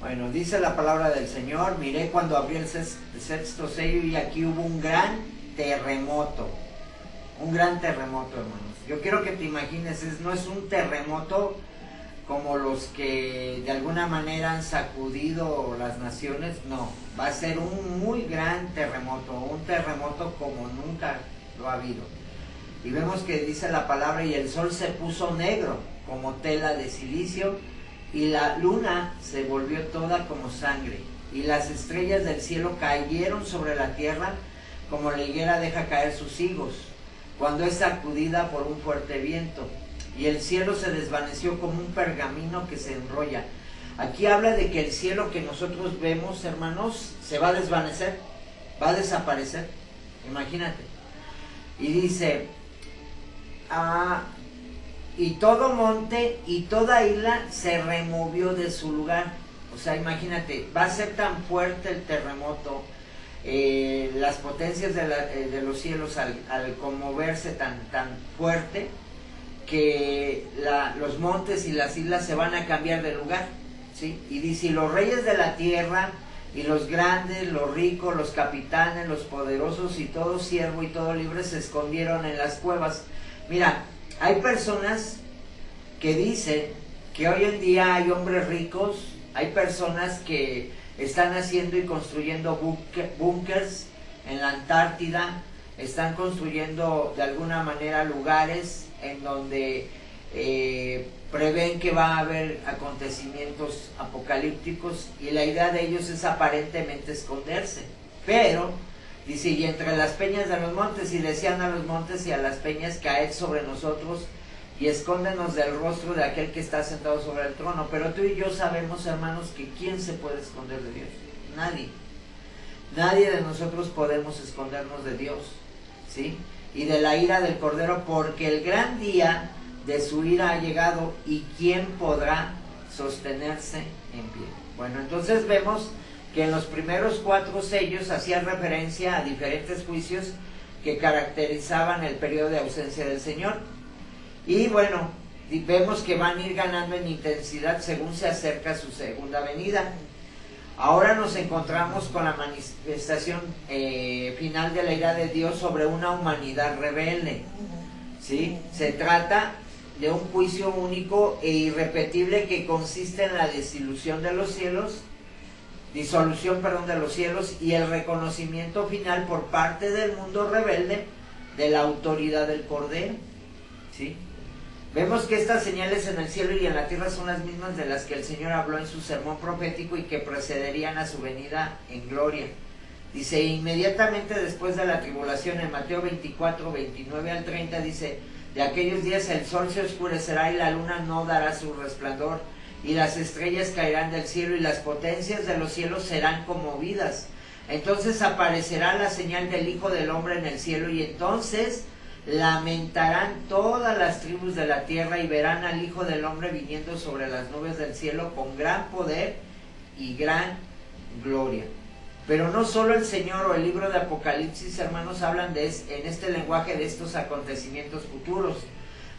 Bueno, dice la palabra del Señor: miré cuando abrió el sexto sello y aquí hubo un gran terremoto. Un gran terremoto, hermanos. Yo quiero que te imagines, no es un terremoto como los que de alguna manera han sacudido las naciones, no. Va a ser un muy gran terremoto, un terremoto como nunca lo ha habido. Y vemos que dice la palabra: y el sol se puso negro como tela de silicio, y la luna se volvió toda como sangre, y las estrellas del cielo cayeron sobre la tierra como la higuera deja caer sus higos cuando es sacudida por un fuerte viento, y el cielo se desvaneció como un pergamino que se enrolla. Aquí habla de que el cielo que nosotros vemos, hermanos, se va a desvanecer, va a desaparecer. Imagínate. Y dice: y todo monte y toda isla se removió de su lugar. O sea, imagínate, va a ser tan fuerte el terremoto, las potencias de los cielos al conmoverse tan fuerte, que los montes y las islas se van a cambiar de lugar, ¿sí? Y dice: y los reyes de la tierra, y los grandes, los ricos, los capitanes, los poderosos, y todo siervo y todo libre se escondieron en las cuevas. Mira, hay personas que dicen que hoy en día hay hombres ricos, hay personas que están haciendo y construyendo búnkers en la Antártida, están construyendo de alguna manera lugares en donde prevén que va a haber acontecimientos apocalípticos, y la idea de ellos es aparentemente esconderse. Pero dice: y entre las peñas de los montes, y decían a los montes y a las peñas: caed sobre nosotros y escóndenos del rostro de aquel que está sentado sobre el trono. Pero tú y yo sabemos, hermanos, que ¿quién se puede esconder de Dios? Nadie. Nadie de nosotros podemos escondernos de Dios, ¿sí? Y de la ira del Cordero, porque el gran día de su ira ha llegado, y ¿quién podrá sostenerse en pie? Bueno, entonces vemos que en los primeros 4 sellos hacía referencia a diferentes juicios que caracterizaban el periodo de ausencia del Señor. Y bueno, vemos que van a ir ganando en intensidad según se acerca su segunda venida. Ahora nos encontramos con la manifestación final de la ira de Dios sobre una humanidad rebelde, ¿sí? Se trata de un juicio único e irrepetible que consiste en la disolución de los cielos, y el reconocimiento final por parte del mundo rebelde de la autoridad del Cordero, ¿sí? Vemos que estas señales en el cielo y en la tierra son las mismas de las que el Señor habló en su sermón profético y que precederían a su venida en gloria. Dice: inmediatamente después de la tribulación, en Mateo 24, 29 al 30, dice: de aquellos días el sol se oscurecerá y la luna no dará su resplandor, y las estrellas caerán del cielo, y las potencias de los cielos serán conmovidas. Entonces aparecerá la señal del Hijo del Hombre en el cielo, y entonces lamentarán todas las tribus de la tierra, y verán al Hijo del Hombre viniendo sobre las nubes del cielo con gran poder y gran gloria. Pero no solo el Señor o el libro de Apocalipsis, hermanos, hablan en este lenguaje de estos acontecimientos futuros.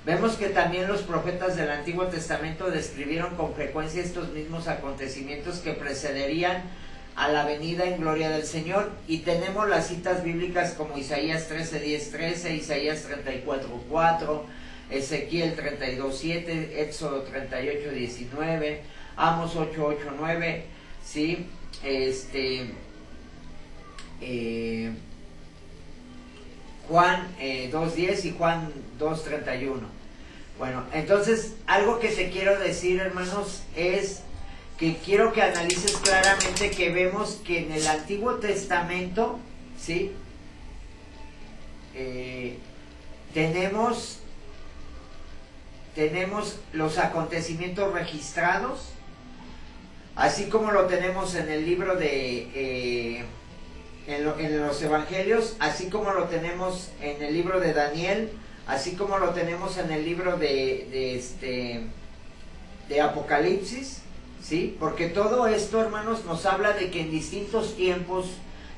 Vemos que también los profetas del Antiguo Testamento describieron con frecuencia estos mismos acontecimientos que precederían a la venida en gloria del Señor, y tenemos las citas bíblicas como Isaías 13:10-13, Isaías 34:4, Ezequiel 32:7, Éxodo 38:19, Amos 8:8-9, ¿sí? Juan 2:10 y Juan 2:31. Bueno, entonces algo que te quiero decir, hermanos, es que quiero que analices claramente que vemos que en el Antiguo Testamento, ¿sí? Tenemos los acontecimientos registrados, así como lo tenemos en el libro de en los evangelios, así como lo tenemos en el libro de Daniel, así como lo tenemos en el libro de Apocalipsis, ¿sí? Porque todo esto, hermanos, nos habla de que en distintos tiempos,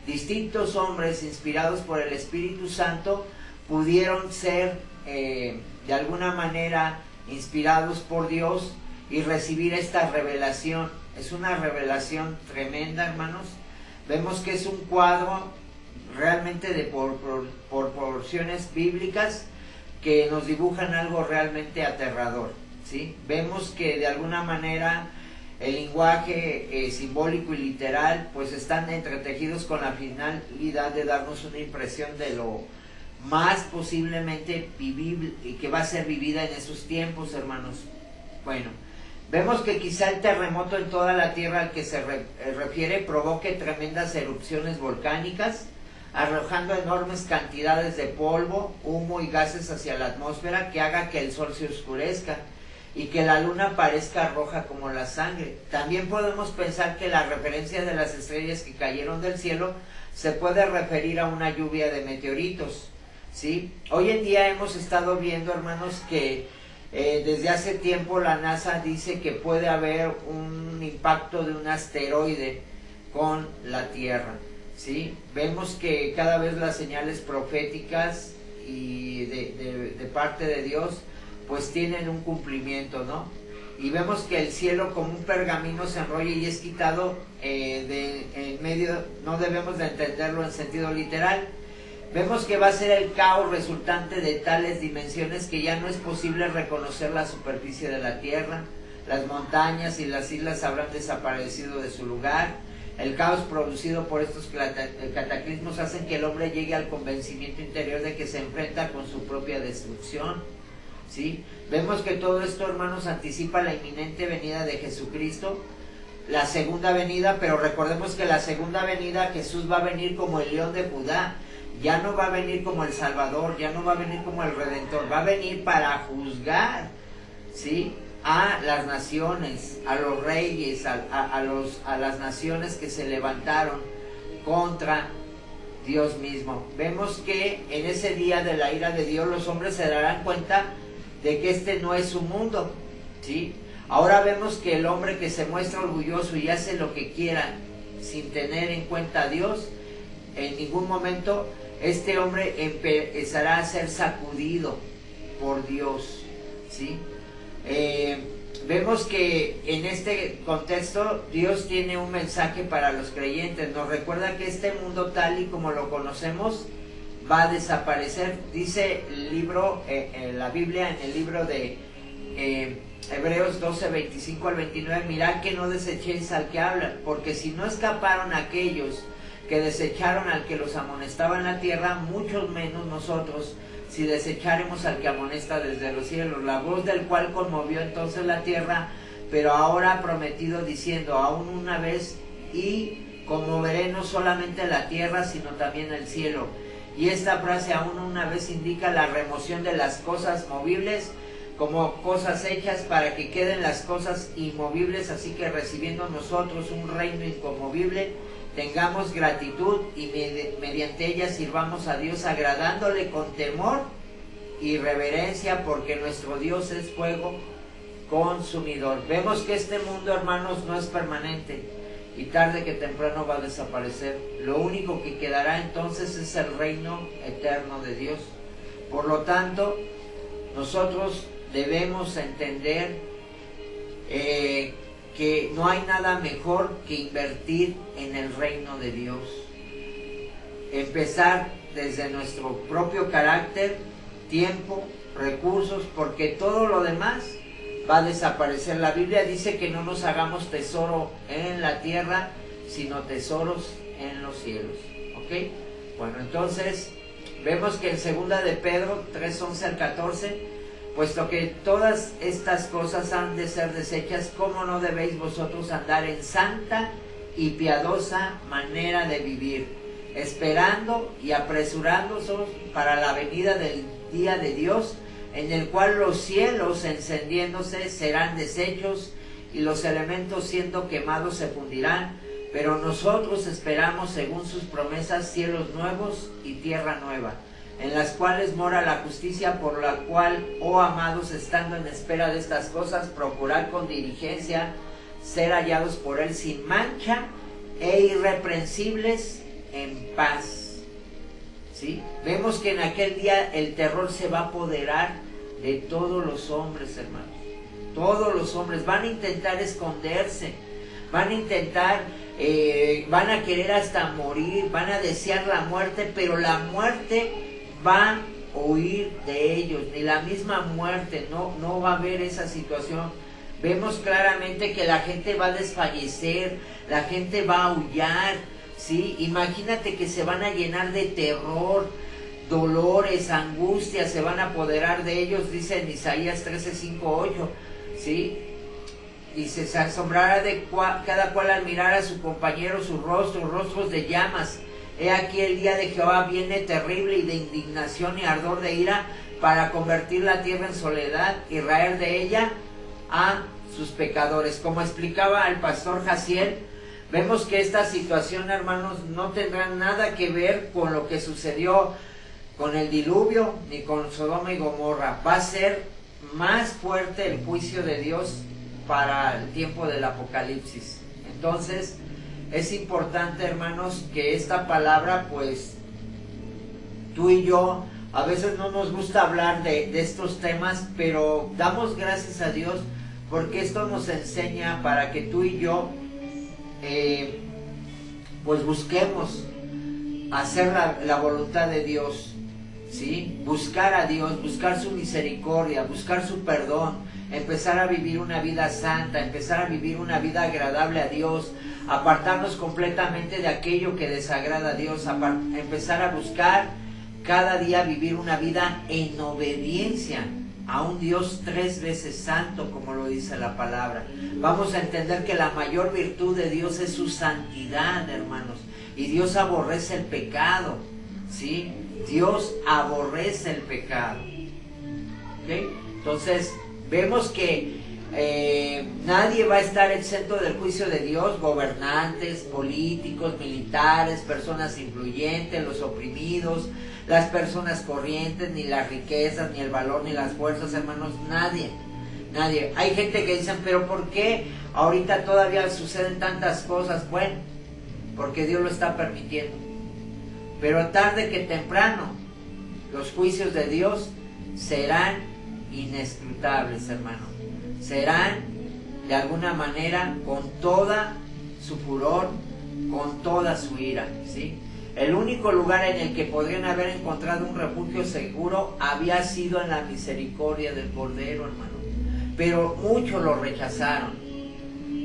distintos hombres inspirados por el Espíritu Santo pudieron ser de alguna manera inspirados por Dios y recibir esta revelación. Es una revelación tremenda, hermanos. Vemos que es un cuadro realmente de proporciones bíblicas que nos dibujan algo realmente aterrador, ¿sí? Vemos que de alguna manera el lenguaje simbólico y literal pues están entretejidos con la finalidad de darnos una impresión de lo más posiblemente vivible y que va a ser vivida en esos tiempos, hermanos. Bueno, vemos que quizá el terremoto en toda la tierra al que se refiere provoque tremendas erupciones volcánicas, arrojando enormes cantidades de polvo, humo y gases hacia la atmósfera, que haga que el sol se oscurezca y que la luna parezca roja como la sangre. También podemos pensar que la referencia de las estrellas que cayeron del cielo se puede referir a una lluvia de meteoritos, ¿sí? Hoy en día hemos estado viendo, hermanos, que desde hace tiempo la NASA dice que puede haber un impacto de un asteroide con la Tierra, ¿sí? Vemos que cada vez las señales proféticas y de parte de Dios pues tienen un cumplimiento, ¿no? Y vemos que el cielo como un pergamino se enrolla y es quitado en medio. No debemos de entenderlo en sentido literal. Vemos que va a ser el caos resultante de tales dimensiones que ya no es posible reconocer la superficie de la tierra. Las montañas y las islas habrán desaparecido de su lugar. El caos producido por estos cataclismos hacen que el hombre llegue al convencimiento interior de que se enfrenta con su propia destrucción, ¿sí? Vemos que todo esto, hermanos, anticipa la inminente venida de Jesucristo, la segunda venida, pero recordemos que la segunda venida Jesús va a venir como el león de Judá. Ya no va a venir como el Salvador, ya no va a venir como el Redentor, va a venir para juzgar, ¿sí?, a las naciones, a los reyes, a las naciones que se levantaron contra Dios mismo. Vemos que en ese día de la ira de Dios los hombres se darán cuenta de que este no es su mundo, ¿sí? Ahora vemos que el hombre que se muestra orgulloso y hace lo que quiera sin tener en cuenta a Dios, en ningún momento este hombre empezará a ser sacudido por Dios, ¿sí? Vemos que en este contexto Dios tiene un mensaje para los creyentes. Nos recuerda que este mundo tal y como lo conocemos va a desaparecer. Dice el libro, la Biblia, en el libro de Hebreos 12, 25 al 29, mirad que no desechéis al que habla, porque si no escaparon aquellos que desecharon al que los amonestaba en la tierra, muchos menos nosotros, si desecháremos al que amonesta desde los cielos, la voz del cual conmovió entonces la tierra, pero ahora ha prometido diciendo, aún una vez, y conmoveré no solamente la tierra, sino también el cielo. Y esta frase, aún una vez, indica la remoción de las cosas movibles como cosas hechas para que queden las cosas inmovibles, así que recibiendo nosotros un reino inconmovible, tengamos gratitud y mediante ella sirvamos a Dios agradándole con temor y reverencia, porque nuestro Dios es fuego consumidor. Vemos que este mundo, hermanos, no es permanente y tarde que temprano va a desaparecer. Lo único que quedará entonces es el reino eterno de Dios. Por lo tanto, nosotros debemos entender que no hay nada mejor que invertir en el reino de Dios. Empezar desde nuestro propio carácter, tiempo, recursos, porque todo lo demás va a desaparecer. La Biblia dice que no nos hagamos tesoro en la tierra, sino tesoros en los cielos. ¿Ok? Bueno, entonces vemos que en 2 de Pedro 3, 11 al 14, puesto que todas estas cosas han de ser deshechas, ¿cómo no debéis vosotros andar en santa y piadosa manera de vivir, esperando y apresurándoos para la venida del día de Dios, en el cual los cielos encendiéndose serán deshechos y los elementos siendo quemados se fundirán? Pero nosotros esperamos, según sus promesas, cielos nuevos y tierra nueva, en las cuales mora la justicia, por la cual, oh amados, estando en espera de estas cosas, procurad con diligencia ser hallados por Él sin mancha e irreprensibles en paz. ¿Sí? Vemos que en aquel día el terror se va a apoderar de todos los hombres, hermanos. todos los hombres van a intentar esconderse, van a intentar, van a querer hasta morir, van a desear la muerte, pero la muerte va a huir de ellos, ni la misma muerte, no va a haber esa situación. Vemos claramente que la gente va a desfallecer, la gente va a aullar, ¿sí? Imagínate que se van a llenar de terror, dolores, angustias, se van a apoderar de ellos, dice en Isaías 13, 5, 8, ¿sí? Dice, se asombrará de cada cual al mirar a su compañero sus rostros de llamas. He aquí el día de Jehová viene terrible y de indignación y ardor de ira para convertir la tierra en soledad y raer de ella a sus pecadores. Como explicaba el pastor Jaciel, vemos que esta situación, hermanos, no tendrá nada que ver con lo que sucedió con el diluvio ni con Sodoma y Gomorra. Va a ser más fuerte el juicio de Dios para el tiempo del Apocalipsis. Entonces es importante, hermanos, que esta palabra, pues tú y yo a veces no nos gusta hablar de estos temas, pero damos gracias a Dios porque esto nos enseña para que tú y yo pues busquemos hacer la voluntad de Dios, ¿sí? Buscar a Dios, buscar su misericordia, buscar su perdón, empezar a vivir una vida santa, empezar a vivir una vida agradable a Dios, apartarnos completamente de aquello que desagrada a Dios, empezar a buscar cada día vivir una vida en obediencia a un Dios 3 veces santo, como lo dice la palabra. Vamos a entender que la mayor virtud de Dios es su santidad, hermanos, y Dios aborrece el pecado, ¿sí? Dios aborrece el pecado, ¿okay? Entonces vemos que nadie va a estar exento del juicio de Dios, gobernantes, políticos, militares, personas influyentes, los oprimidos, las personas corrientes, ni las riquezas, ni el valor, ni las fuerzas, hermanos, nadie. Hay gente que dicen, pero ¿por qué ahorita todavía suceden tantas cosas? Bueno, porque Dios lo está permitiendo. Pero tarde que temprano, los juicios de Dios serán inescrutables, hermano. Serán de alguna manera con toda su furor, con toda su ira, ¿sí? El único lugar en el que podrían haber encontrado un refugio seguro había sido en la misericordia del Cordero, hermano. Pero muchos lo rechazaron.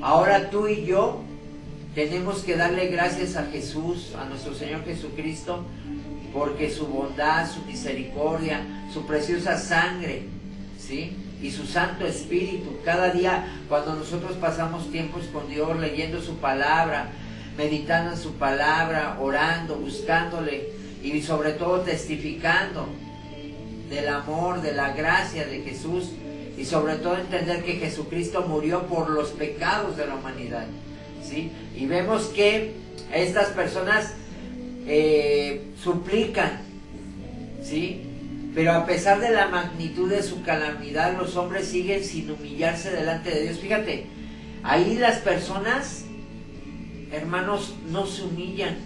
Ahora tú y yo tenemos que darle gracias a Jesús, a nuestro Señor Jesucristo, porque su bondad, su misericordia, su preciosa sangre, ¿sí? Y su Santo Espíritu, cada día cuando nosotros pasamos tiempos con Dios, leyendo su palabra, meditando en su palabra, orando, buscándole y sobre todo testificando del amor, de la gracia de Jesús, y sobre todo entender que Jesucristo murió por los pecados de la humanidad, ¿sí? Y vemos que estas personas suplican, ¿sí? Pero a pesar de la magnitud de su calamidad, los hombres siguen sin humillarse delante de Dios. Fíjate, ahí las personas, hermanos, no se humillan,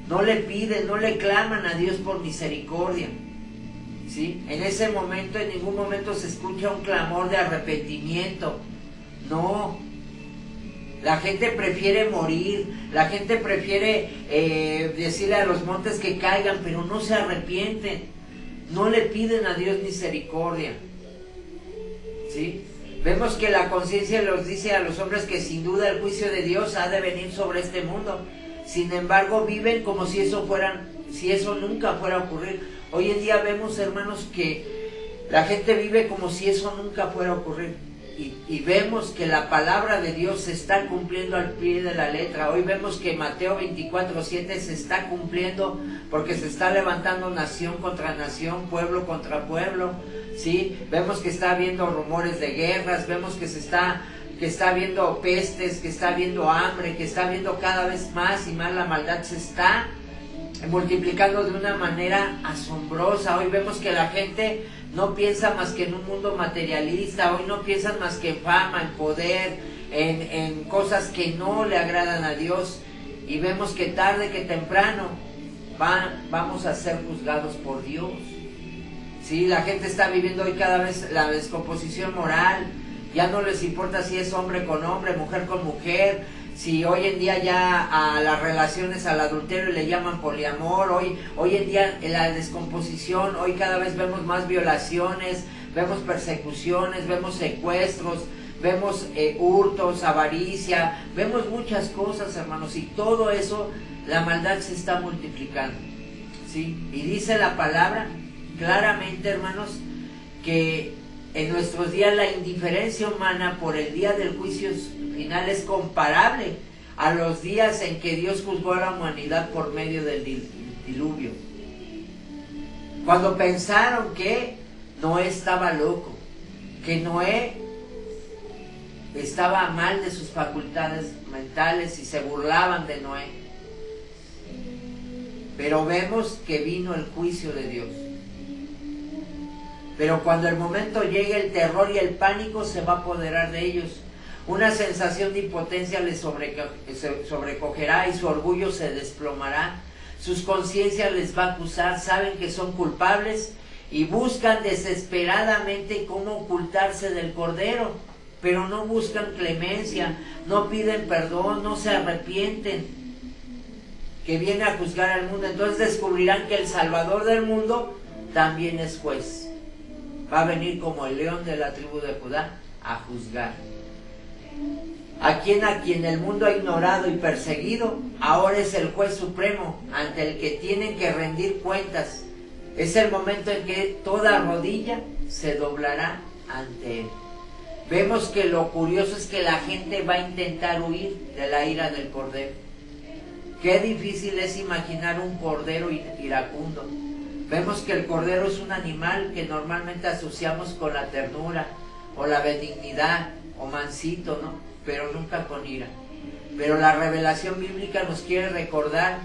no le piden, no le claman a Dios por misericordia, ¿sí? En ese momento, en ningún momento se escucha un clamor de arrepentimiento. No, la gente prefiere morir, la gente prefiere decirle a los montes que caigan, pero no se arrepienten, no le piden a Dios misericordia, ¿sí? Vemos que la conciencia los dice a los hombres que sin duda el juicio de Dios ha de venir sobre este mundo. Sin embargo, viven como si eso nunca fuera a ocurrir. Hoy en día vemos, hermanos, que la gente vive como si eso nunca fuera a ocurrir. Y vemos que la palabra de Dios se está cumpliendo al pie de la letra. Hoy vemos que Mateo 24:7 se está cumpliendo porque se está levantando nación contra nación, pueblo contra pueblo, ¿sí? Vemos que está habiendo rumores de guerras, vemos que está habiendo pestes, que está habiendo hambre, que está habiendo cada vez más y más la maldad se está multiplicando de una manera asombrosa. Hoy vemos que la gente no piensa más que en un mundo materialista, hoy no piensan más que en fama, en poder, en cosas que no le agradan a Dios, y vemos que tarde que temprano vamos a ser juzgados por Dios, Sí, la gente está viviendo hoy cada vez la descomposición moral. Ya no les importa si es hombre con hombre, mujer con mujer. Si hoy en día ya a las relaciones, al adulterio le llaman poliamor. Hoy en día en la descomposición, hoy cada vez vemos más violaciones, vemos persecuciones, vemos secuestros, vemos hurtos, avaricia, vemos muchas cosas, hermanos, y todo eso, la maldad se está multiplicando, ¿sí? Y dice la palabra claramente, hermanos, que en nuestros días la indiferencia humana por el día del juicio final es comparable a los días en que Dios juzgó a la humanidad por medio del diluvio. Cuando pensaron que Noé estaba loco, que Noé estaba mal de sus facultades mentales y se burlaban de Noé. Pero vemos que vino el juicio de Dios. Pero cuando el momento llegue, el terror y el pánico se va a apoderar de ellos. Una sensación de impotencia les sobrecogerá y su orgullo se desplomará. Sus conciencias les va a acusar, saben que son culpables y buscan desesperadamente cómo ocultarse del Cordero, pero no buscan clemencia, no piden perdón, no se arrepienten, que viene a juzgar al mundo. Entonces descubrirán que el Salvador del mundo también es juez. Va a venir como el león de la tribu de Judá a juzgar. A quien el mundo ha ignorado y perseguido, ahora es el juez supremo ante el que tienen que rendir cuentas. Es el momento en que toda rodilla se doblará ante él. Vemos que lo curioso es que la gente va a intentar huir de la ira del Cordero. Qué difícil es imaginar un cordero iracundo. Vemos que el cordero es un animal que normalmente asociamos con la ternura o la benignidad o mansito, ¿no? Pero nunca con ira. Pero la revelación bíblica nos quiere recordar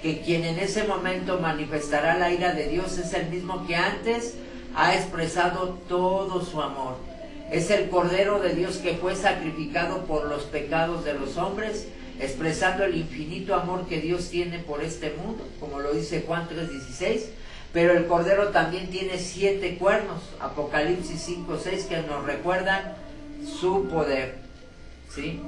que quien en ese momento manifestará la ira de Dios es el mismo que antes ha expresado todo su amor. Es el Cordero de Dios que fue sacrificado por los pecados de los hombres, expresando el infinito amor que Dios tiene por este mundo, como lo dice Juan 3:16. Pero el Cordero también tiene 7 cuernos, Apocalipsis 5:6, que nos recuerdan su poder, ¿sí?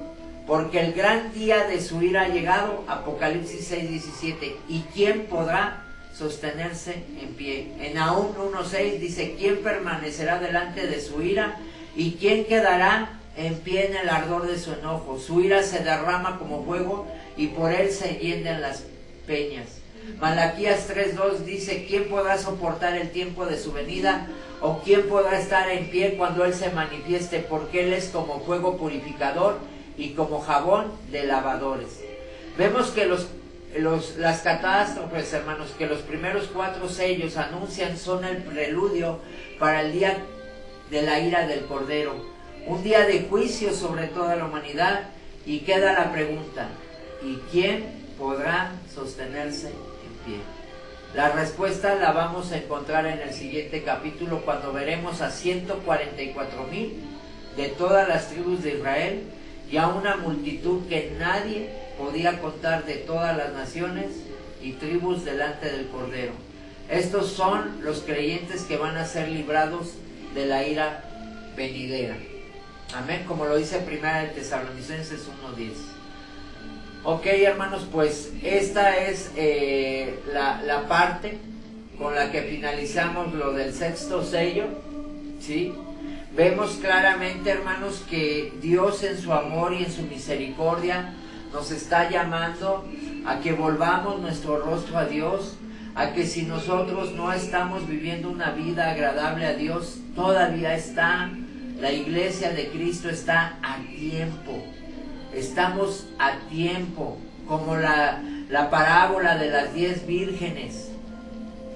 Porque el gran día de su ira ha llegado, Apocalipsis 6:17, ¿y quién podrá sostenerse en pie? En Nahum 1:6 dice, ¿quién permanecerá delante de su ira? ¿Y quién quedará en pie en el ardor de su enojo? Su ira se derrama como fuego y por él se hienden las peñas. Malaquías 3:2 dice, ¿quién podrá soportar el tiempo de su venida? ¿O quién podrá estar en pie cuando él se manifieste? Porque él es como fuego purificador y como jabón de lavadores. Vemos que las catástrofes, hermanos, que los primeros 4 sellos anuncian son el preludio para el día de la ira del Cordero. Un día de juicio sobre toda la humanidad, y queda la pregunta, ¿y quién podrá sostenerse en pie? La respuesta la vamos a encontrar en el siguiente capítulo, cuando veremos a 144,000 de todas las tribus de Israel y a una multitud que nadie podía contar de todas las naciones y tribus delante del Cordero. Estos son los creyentes que van a ser librados de la ira venidera. Amén, como lo dice 1 Tesalonicenses 1:10. Ok, hermanos, pues esta es la parte con la que finalizamos lo del 6º sello, ¿sí? Vemos claramente, hermanos, que Dios en su amor y en su misericordia nos está llamando a que volvamos nuestro rostro a Dios, a que si nosotros no estamos viviendo una vida agradable a Dios, todavía la iglesia de Cristo está a tiempo. Estamos a tiempo, como la parábola de las 10 vírgenes.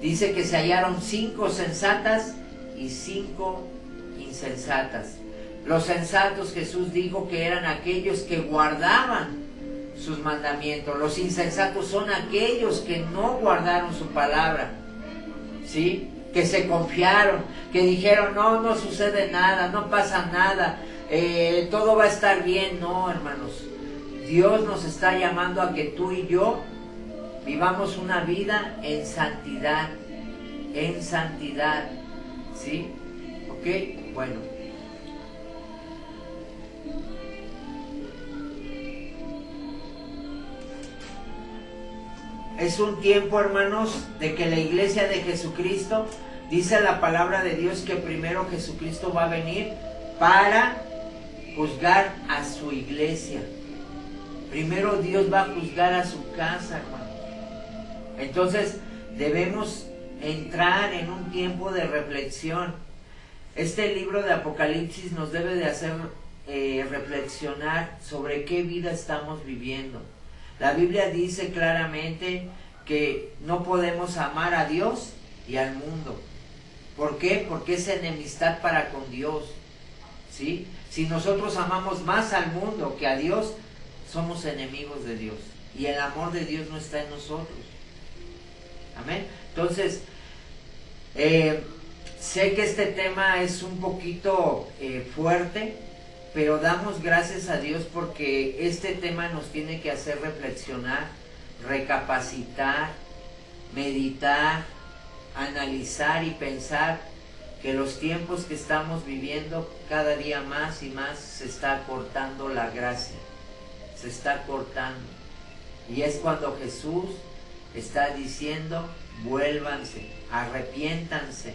Dice que se hallaron 5 sensatas y 5 insensatas. Los sensatos, Jesús dijo que eran aquellos que guardaban sus mandamientos. Los insensatos son aquellos que no guardaron su palabra, ¿sí? Que se confiaron, que dijeron, no sucede nada, no pasa nada, todo va a estar bien. No, hermanos, Dios nos está llamando a que tú y yo vivamos una vida en santidad, ¿sí? Ok, bueno. Es un tiempo, hermanos, de que la iglesia de Jesucristo, dice la palabra de Dios que primero Jesucristo va a venir para juzgar a su iglesia. Primero Dios va a juzgar a su casa, hermanos. Entonces debemos entrar en un tiempo de reflexión. Este libro de Apocalipsis nos debe de hacer reflexionar sobre qué vida estamos viviendo. La Biblia dice claramente que no podemos amar a Dios y al mundo. ¿Por qué? Porque es enemistad para con Dios, ¿sí? Si nosotros amamos más al mundo que a Dios, somos enemigos de Dios. Y el amor de Dios no está en nosotros. Amén. Entonces, sé que este tema es un poquito fuerte, pero damos gracias a Dios porque este tema nos tiene que hacer reflexionar, recapacitar, meditar, analizar y pensar que los tiempos que estamos viviendo, cada día más y más se está cortando la gracia, se está cortando. Y es cuando Jesús está diciendo: vuélvanse, arrepiéntanse,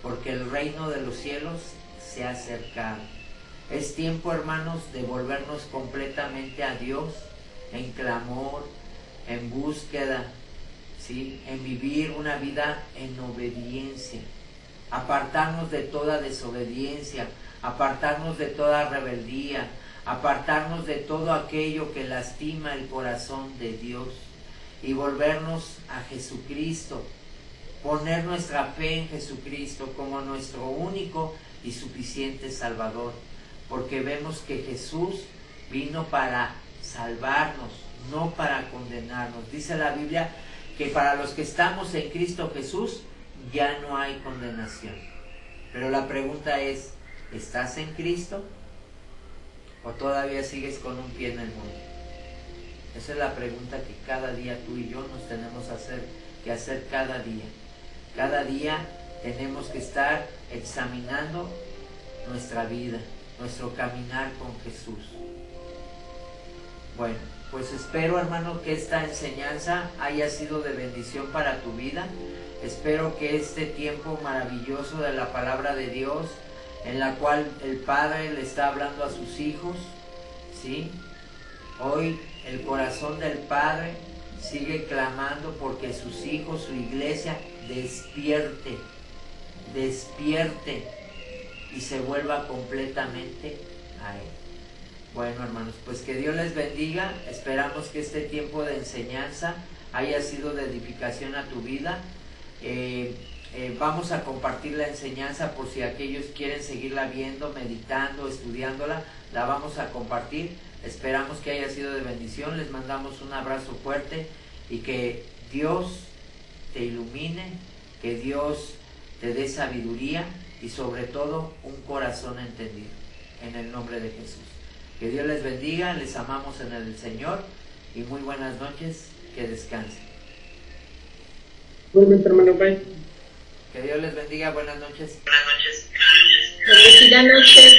porque el reino de los cielos se ha acercado. Es tiempo, hermanos, de volvernos completamente a Dios, en clamor, en búsqueda, ¿sí? En vivir una vida en obediencia, apartarnos de toda desobediencia, apartarnos de toda rebeldía, apartarnos de todo aquello que lastima el corazón de Dios y volvernos a Jesucristo, poner nuestra fe en Jesucristo como nuestro único y suficiente Salvador, porque vemos que Jesús vino para salvarnos, no para condenarnos. Dice la Biblia que para los que estamos en Cristo Jesús ya no hay condenación. Pero la pregunta es: ¿estás en Cristo o todavía sigues con un pie en el mundo? Esa es la pregunta que cada día tú y yo nos tenemos que hacer cada día. Cada día tenemos que estar examinando nuestra vida, nuestro caminar con Jesús. Bueno, pues espero, hermano, que esta enseñanza haya sido de bendición para tu vida. Espero que este tiempo maravilloso de la palabra de Dios, en la cual el Padre le está hablando a sus hijos, ¿sí? Hoy el corazón del Padre sigue clamando porque sus hijos, su iglesia, despierte y se vuelva completamente a Él. Bueno, hermanos, pues que Dios les bendiga. Esperamos que este tiempo de enseñanza haya sido de edificación a tu vida. Vamos a compartir la enseñanza por si aquellos quieren seguirla viendo, meditando, estudiándola. La vamos a compartir. Esperamos que haya sido de bendición. Les mandamos un abrazo fuerte y que Dios te ilumine, que Dios te dé sabiduría y sobre todo un corazón entendido, en el nombre de Jesús. Que Dios les bendiga, les amamos en el Señor y muy buenas noches, que descansen. Igualmente, hermano, bye. Que Dios les bendiga, buenas noches. Bendecida noche.